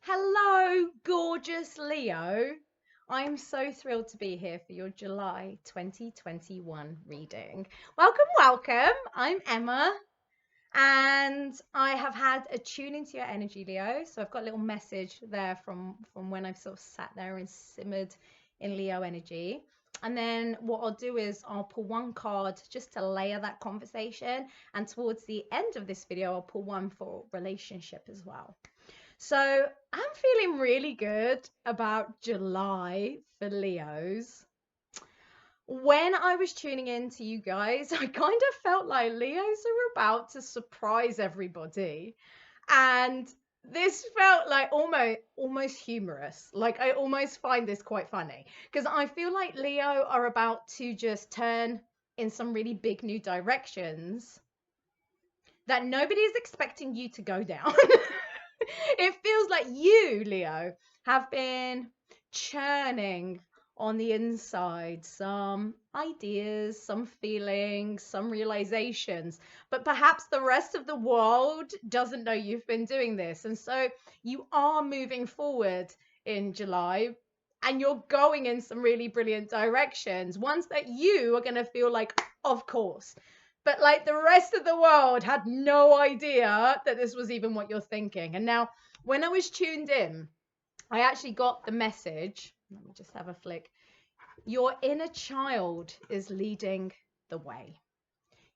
Hello, gorgeous Leo. I'm so thrilled to be here for your July 2021 reading. Welcome, welcome. I'm Emma, and I have had a tune into your energy, Leo. So I've got a little message there from when I've sort of sat there and simmered in Leo energy. And then what I'll do is I'll pull one card just to layer that conversation. And towards the end of this video, I'll pull one for relationship as well. So I'm feeling really good about July for Leos. When I was tuning in to you guys, I kind of felt like Leos are about to surprise everybody. And this felt like almost humorous. Like I almost find this quite funny because I feel like Leo are about to just turn in some really big new directions that nobody is expecting you to go down. It feels like you, Leo, have been churning on the inside some ideas, some feelings, some realizations, but perhaps the rest of the world doesn't know you've been doing this. And so you are moving forward in July and you're going in some really brilliant directions, ones that you are going to feel like, of course. But like the rest of the world had no idea that this was even what you're thinking. And now, when I was tuned in, I actually got the message. Let me just have a flick. Your inner child is leading the way.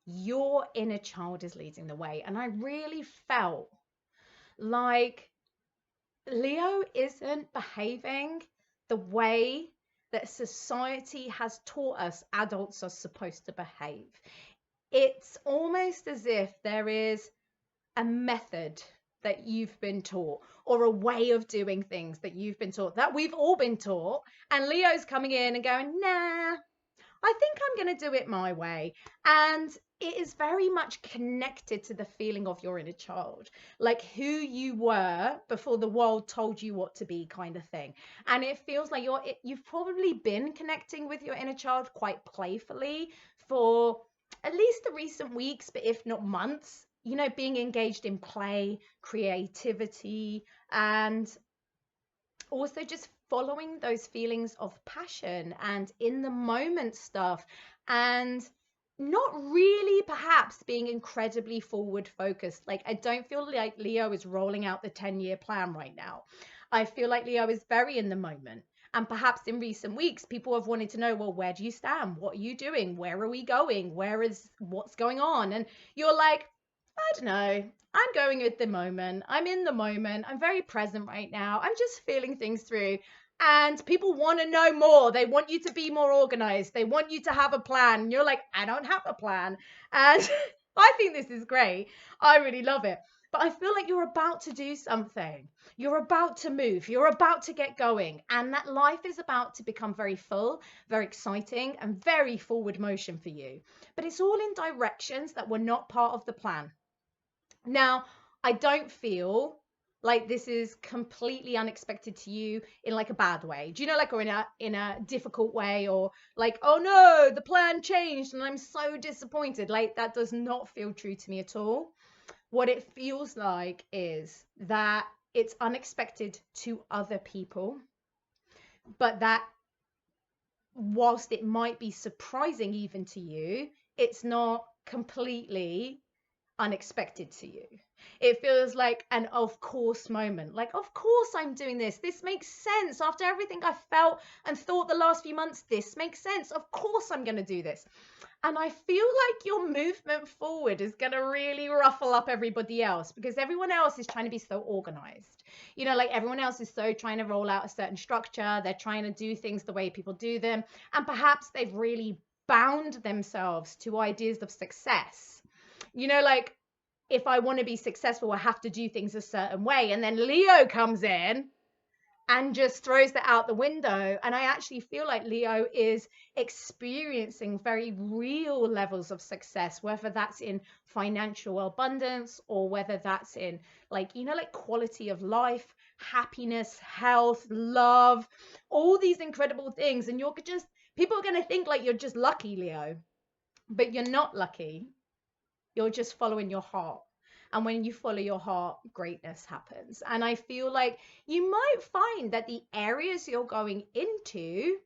Your inner child is leading the way. And I really felt like Leo isn't behaving the way that society has taught us adults are supposed to behave. It's almost as if there is a method that you've been taught or a way of doing things that you've been taught that we've all been taught. And Leo's coming in and going, nah, I think I'm going to do it my way. And it is very much connected to the feeling of your inner child, like who you were before the world told you what to be, kind of thing. And it feels like you've probably been connecting with your inner child quite playfully for at least the recent weeks, but if not months, you know, being engaged in play, creativity, and also just following those feelings of passion and in the moment stuff, and not really perhaps being incredibly forward focused. Like, I don't feel like Leo is rolling out the 10-year plan right now. I feel like Leo is very in the moment. And perhaps in recent weeks, people have wanted to know, well, where do you stand? What are you doing? Where are we going? What's going on? And you're like, I don't know. I'm going with the moment. I'm in the moment. I'm very present right now. I'm just feeling things through. And people want to know more. They want you to be more organized. They want you to have a plan. And you're like, I don't have a plan. And I think this is great. I really love it. But I feel like you're about to do something. You're about to move. You're about to get going. And that life is about to become very full, very exciting, and very forward motion for you. But it's all in directions that were not part of the plan. Now, I don't feel like this is completely unexpected to you in like a bad way. Do you know, like, or in a difficult way, or like, oh no, the plan changed and I'm so disappointed. Like, that does not feel true to me at all. What it feels like is that it's unexpected to other people, but that whilst it might be surprising even to you, it's not completely unexpected to you. It feels like an of course moment. Like, of course I'm doing this. This makes sense. After everything I felt and thought the last few months, this makes sense. Of course I'm going to do this. And I feel like your movement forward is going to really ruffle up everybody else, because everyone else is trying to be so organized. You know, like everyone else is so trying to roll out a certain structure. They're trying to do things the way people do them. And perhaps they've really bound themselves to ideas of success. You know, like, if I want to be successful, I have to do things a certain way. And then Leo comes in and just throws that out the window. And I actually feel like Leo is experiencing very real levels of success, whether that's in financial abundance or whether that's in, like, you know, like quality of life, happiness, health, love, all these incredible things. And people are going to think like you're just lucky, Leo, but you're not lucky. You're just following your heart. And when you follow your heart, greatness happens. And I feel like you might find that the areas you're going into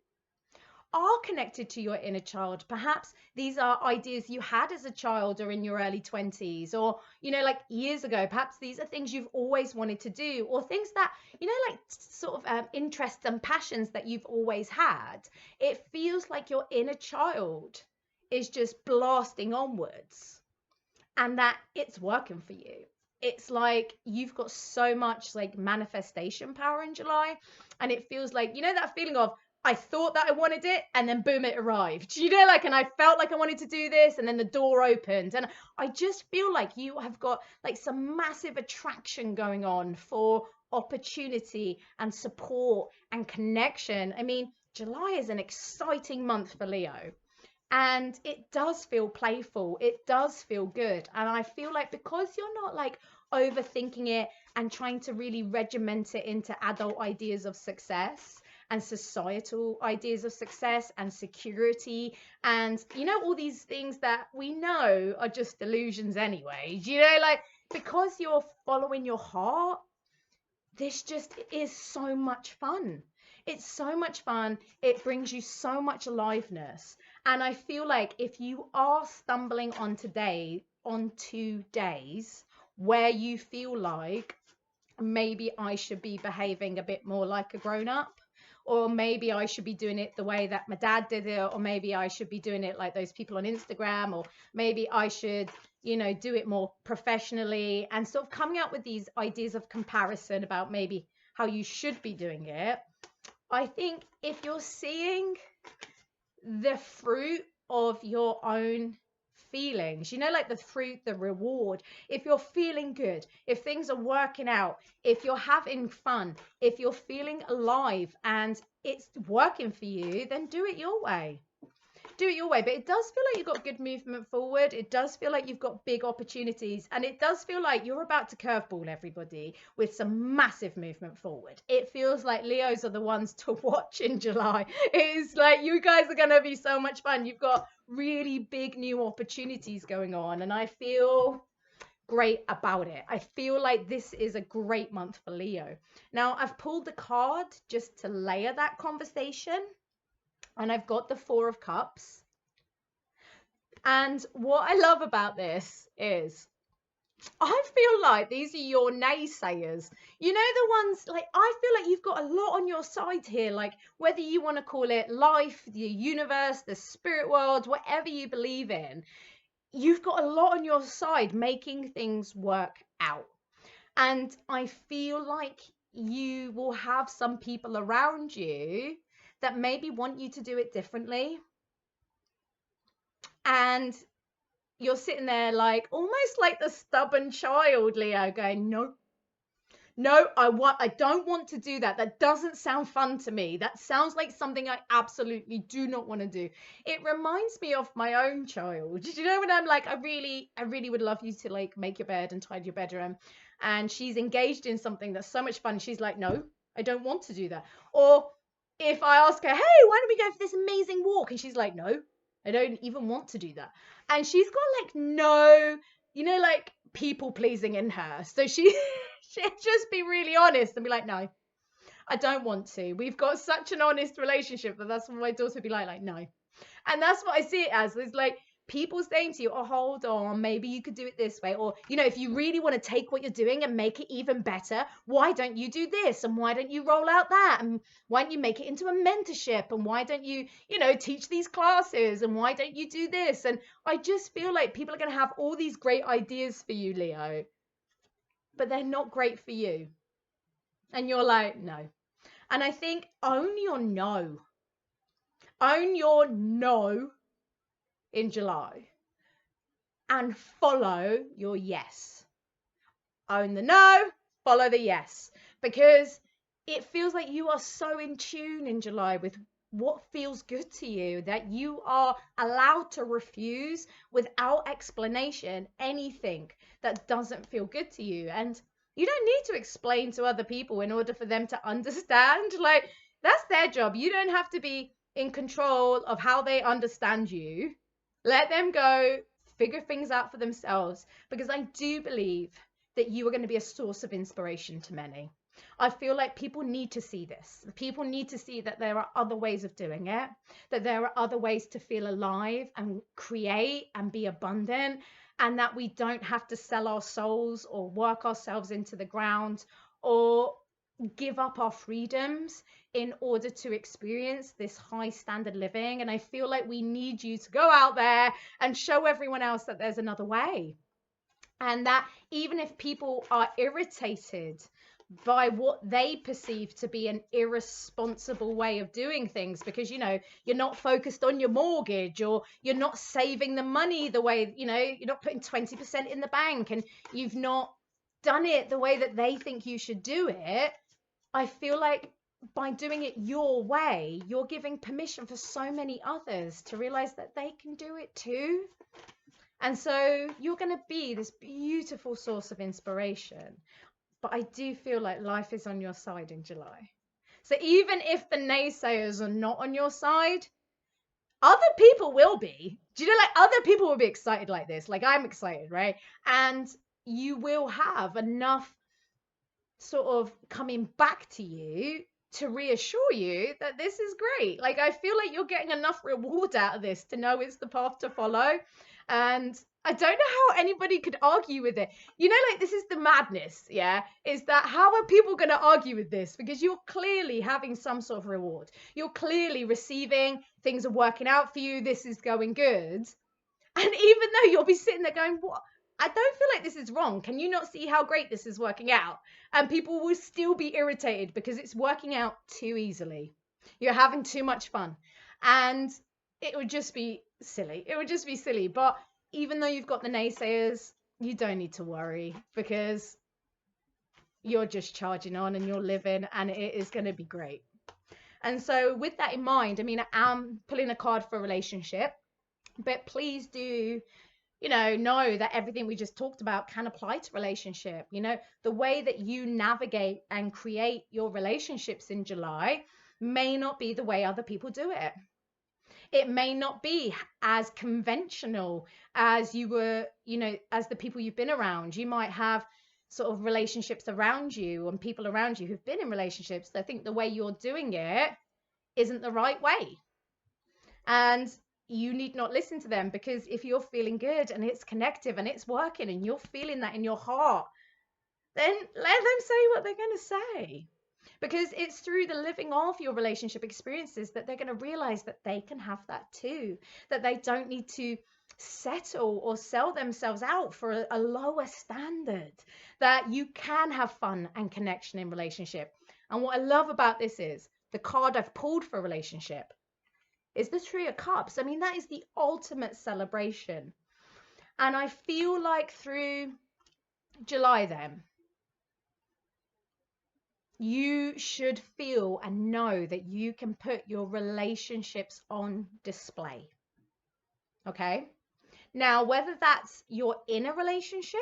are connected to your inner child. Perhaps these are ideas you had as a child or in your early 20s, or, like years ago. Perhaps these are things you've always wanted to do, or things that, like sort of interests and passions that you've always had. It feels like your inner child is just blasting onwards and that it's working for you. It's like you've got so much like manifestation power in July, and it feels like, that feeling of, I thought that I wanted it and then boom, it arrived. And I felt like I wanted to do this and then the door opened. And I just feel like you have got like some massive attraction going on for opportunity and support and connection. I mean, July is an exciting month for Leo. And it does feel playful. It does feel good. And I feel like because you're not like overthinking it and trying to really regiment it into adult ideas of success and societal ideas of success and security and, all these things that we know are just delusions anyway. Because you're following your heart, this just is so much fun. It's so much fun. It brings you so much aliveness. And I feel like if you are stumbling on days where you feel like maybe I should be behaving a bit more like a grown up, or maybe I should be doing it the way that my dad did it, or maybe I should be doing it like those people on Instagram, or maybe I should, do it more professionally, and sort of coming up with these ideas of comparison about maybe how you should be doing it. I think if you're seeing the fruit of your own feelings, like the fruit, the reward, if you're feeling good, if things are working out, if you're having fun, if you're feeling alive and it's working for you, then do it your way. Do it your way. But it does feel like you've got good movement forward. It does feel like you've got big opportunities, and it does feel like you're about to curveball everybody with some massive movement forward. It feels like Leos are the ones to watch in July. It's like you guys are going to be so much fun. You've got really big new opportunities going on, and I feel great about it. I feel like this is a great month for Leo. Now, I've pulled the card just to layer that conversation, and I've got the Four of Cups. And what I love about this is I feel like these are your naysayers. The ones like, I feel like you've got a lot on your side here, like whether you want to call it life, the universe, the spirit world, whatever you believe in, you've got a lot on your side making things work out. And I feel like you will have some people around you that maybe want you to do it differently. And you're sitting there like almost like the stubborn child, Leo, going, no, I don't want to do that. That doesn't sound fun to me. That sounds like something I absolutely do not want to do. It reminds me of my own child. When I'm like, I really would love you to like make your bed and tidy your bedroom. And she's engaged in something that's so much fun. She's like, no, I don't want to do that. Or if I ask her, hey, why don't we go for this amazing walk? And she's like, no, I don't even want to do that. And she's got like no, like people pleasing in her. So she'd just be really honest and be like, no, I don't want to. We've got such an honest relationship that that's what my daughter would be like, no. And that's what I see it as. It's like people saying to you, oh, hold on, maybe you could do it this way. Or, if you really want to take what you're doing and make it even better, why don't you do this? And why don't you roll out that? And why don't you make it into a mentorship? And why don't you, teach these classes? And why don't you do this? And I just feel like people are going to have all these great ideas for you, Leo, but they're not great for you. And you're like, no. And I think own your no. Own your no in July and follow your yes. Own the no, follow the yes, because it feels like you are so in tune in July with what feels good to you that you are allowed to refuse without explanation anything that doesn't feel good to you. And you don't need to explain to other people in order for them to understand. Like, that's their job. You don't have to be in control of how they understand you. Let them go figure things out for themselves, because I do believe that you are going to be a source of inspiration to many. I feel like people need to see this. People need to see that there are other ways of doing it, that there are other ways to feel alive and create and be abundant, and that we don't have to sell our souls or work ourselves into the ground or give up our freedoms in order to experience this high standard living. And I feel like we need you to go out there and show everyone else that there's another way. And that even if people are irritated by what they perceive to be an irresponsible way of doing things, because you're not focused on your mortgage, or you're not saving the money the way, you're not putting 20% in the bank, and you've not done it the way that they think you should do it, I feel like by doing it your way, you're giving permission for so many others to realize that they can do it too. And so you're going to be this beautiful source of inspiration. But I do feel like life is on your side in July. So even if the naysayers are not on your side, other people will be. Do you know, like, other people will be excited like this? Like, I'm excited, right? And you will have enough sort of coming back to you to reassure you that this is great. Like, I feel like you're getting enough reward out of this to know it's the path to follow. And I don't know how anybody could argue with it. Like, this is the madness, yeah? Is that how are people going to argue with this? Because you're clearly having some sort of reward. You're clearly receiving, things are working out for you, this is going good. And even though you'll be sitting there going, what? I don't feel like this is wrong. Can you not see how great this is working out? And people will still be irritated because it's working out too easily. You're having too much fun. And it would just be silly. It would just be silly. But even though you've got the naysayers, you don't need to worry, because you're just charging on and you're living, and it is going to be great. And so with that in mind, I am pulling a card for a relationship, but please do know that everything we just talked about can apply to relationship. The way that you navigate and create your relationships in July may not be the way other people do it. It may not be as conventional as you were, as the people you've been around. You might have sort of relationships around you and people around you who've been in relationships that think the way you're doing it isn't the right way. And you need not listen to them, because if you're feeling good and it's connective and it's working and you're feeling that in your heart, then let them say what they're going to say. Because it's through the living of your relationship experiences that they're going to realize that they can have that too, that they don't need to settle or sell themselves out for a lower standard, that you can have fun and connection in relationship. And what I love about this is the card I've pulled for relationship is the Three of Cups. That is the ultimate celebration. And I feel like through July then, you should feel and know that you can put your relationships on display. Okay? Now, whether that's you're in a relationship,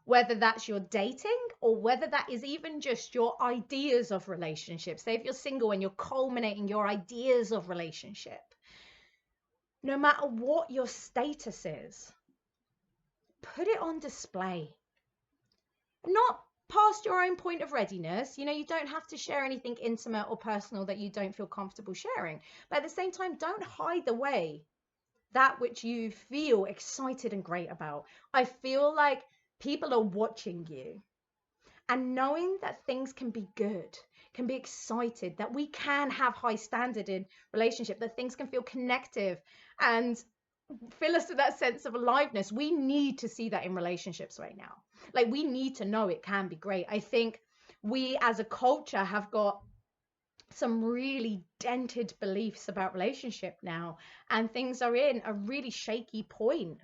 whether that's you're dating, or whether that is even just your ideas of relationships. Say if you're single and you're culminating your ideas of relationship, no matter what your status is, put it on display. Not past your own point of readiness. You don't have to share anything intimate or personal that you don't feel comfortable sharing. But at the same time, don't hide away that which you feel excited and great about. I feel like people are watching you, and knowing that things can be good, can be excited, that we can have high standard in relationship, that things can feel connective and fill us with that sense of aliveness. We need to see that in relationships right now. Like, we need to know it can be great. I think we as a culture have got some really dented beliefs about relationship now, and things are in a really shaky point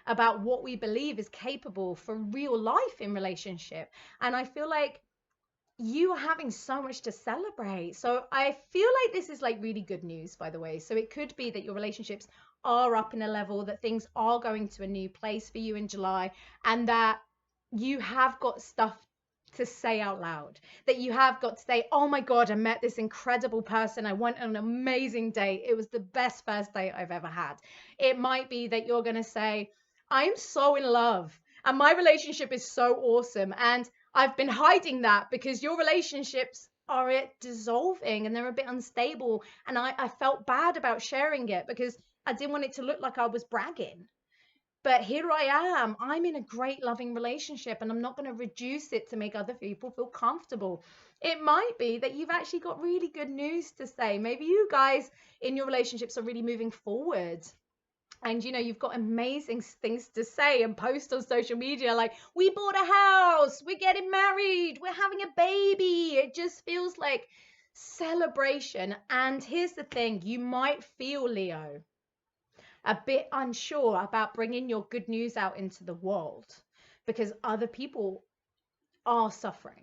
about what we believe is capable for real life in relationship. And I feel like you are having so much to celebrate. So I feel like this is like really good news, by the way. So it could be that your relationships are up in a level, that things are going to a new place for you in July, and that you have got stuff to say out loud, that you have got to say, oh my God, I met this incredible person. I went on an amazing date. It was the best first date I've ever had. It might be that you're going to say, I'm so in love and my relationship is so awesome. And I've been hiding that because your relationships are dissolving and they're a bit unstable. And I felt bad about sharing it because I didn't want it to look like I was bragging. But here I am. I'm in a great loving relationship and I'm not going to reduce it to make other people feel comfortable. It might be that you've actually got really good news to say. Maybe you guys in your relationships are really moving forward and you've got amazing things to say and post on social media like, we bought a house, we're getting married, we're having a baby. It just feels like celebration. And here's the thing, you might feel, Leo, a bit unsure about bringing your good news out into the world because other people are suffering.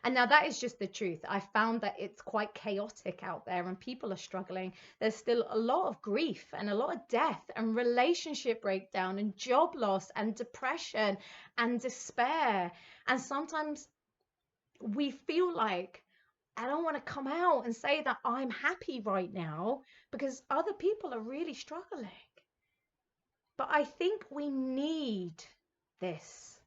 And now that is just the truth. I found that it's quite chaotic out there and people are struggling. There's still a lot of grief and a lot of death and relationship breakdown and job loss and depression and despair. And sometimes we feel like, I don't want to come out and say that I'm happy right now because other people are really struggling. But I think we need this.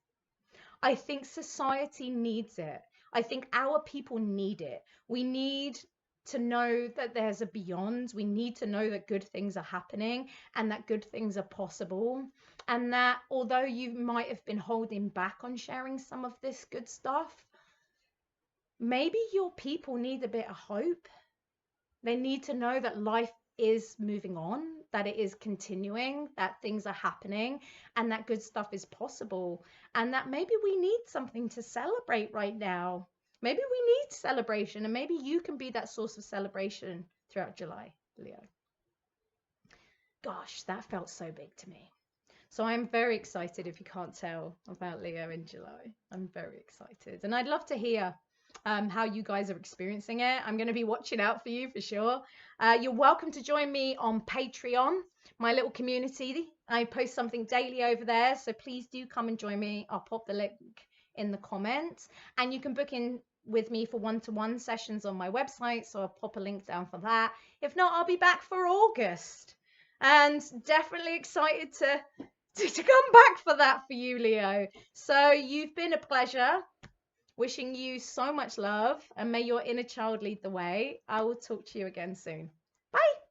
I think society needs it. I think our people need it. We need to know that there's a beyond. We need to know that good things are happening and that good things are possible. And that although you might have been holding back on sharing some of this good stuff, maybe your people need a bit of hope. They need to know that life is moving on, that it is continuing, that things are happening, and that good stuff is possible. And that maybe we need something to celebrate right now. Maybe we need celebration, and maybe you can be that source of celebration throughout July, Leo. Gosh, that felt so big to me. So I'm very excited, if you can't tell, about Leo in July. I'm very excited. And I'd love to hear how you guys are experiencing it. I'm going to be watching out for you for sure. You're welcome to join me on Patreon, my little community. I post something daily over there, so please do come and join me. I'll pop the link in the comments, and you can book in with me for one-to-one sessions on my website, so I'll pop a link down for that. If not, I'll be back for August, and definitely excited to come back for that for you, Leo. So you've been a pleasure. Wishing you so much love, and may your inner child lead the way. I will talk to you again soon. Bye.